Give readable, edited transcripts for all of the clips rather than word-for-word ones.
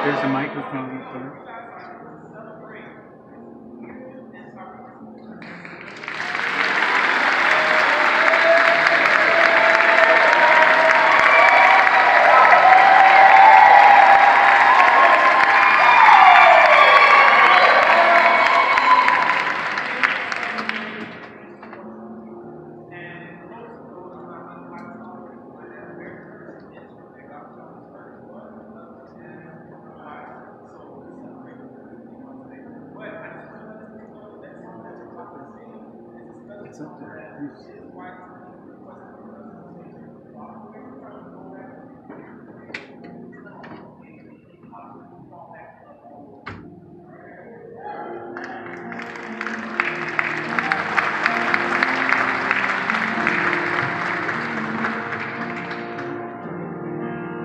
There's a microphone up there. It's up there.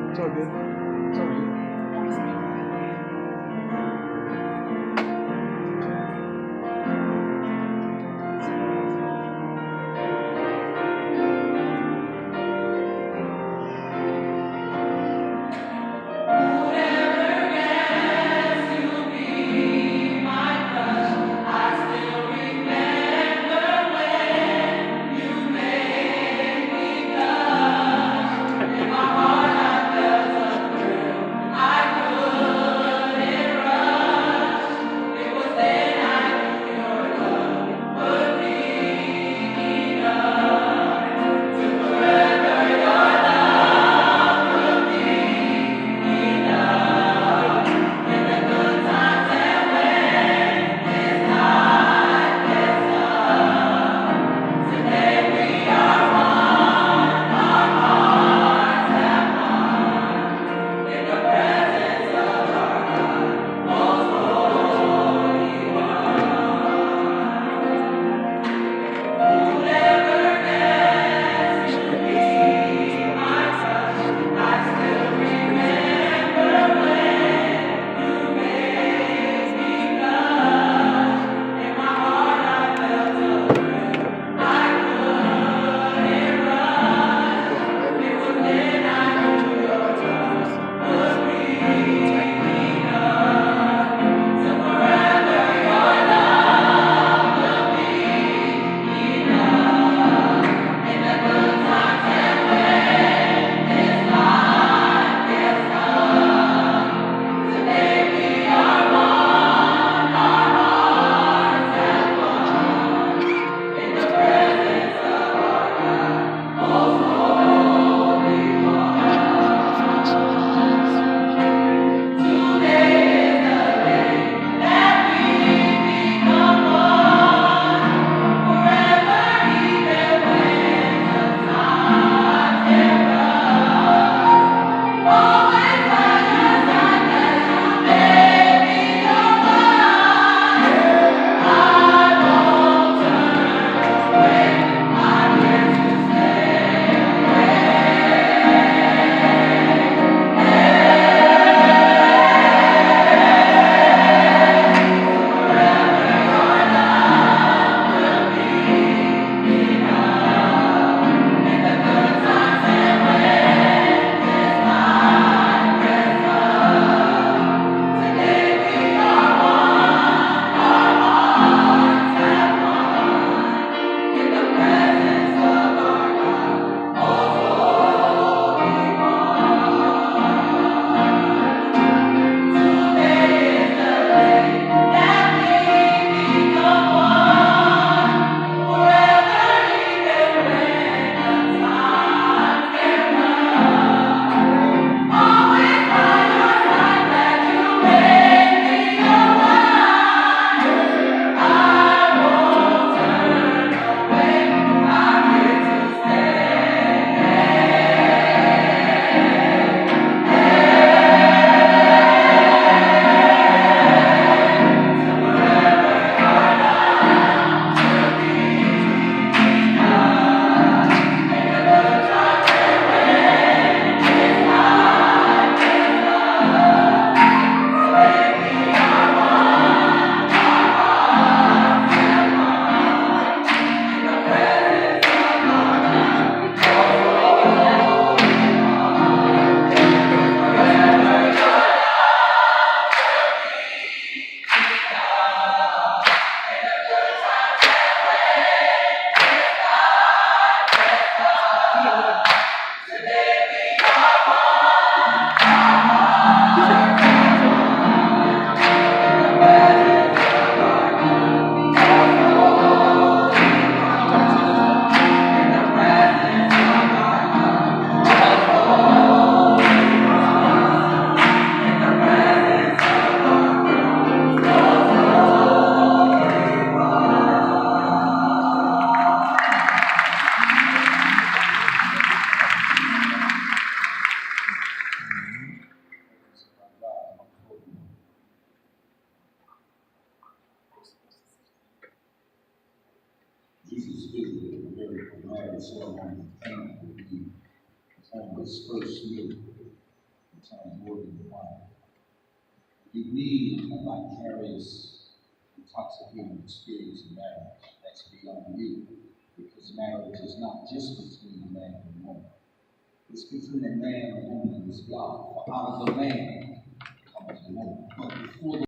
It's all good. It's all good. this first meal, it turns more than wine. You need a vicarious, intoxicating experience in marriage that's beyond you. Because marriage is not just between a man and a woman. It's between a man and a woman and this God. For out of the man comes the woman. But before the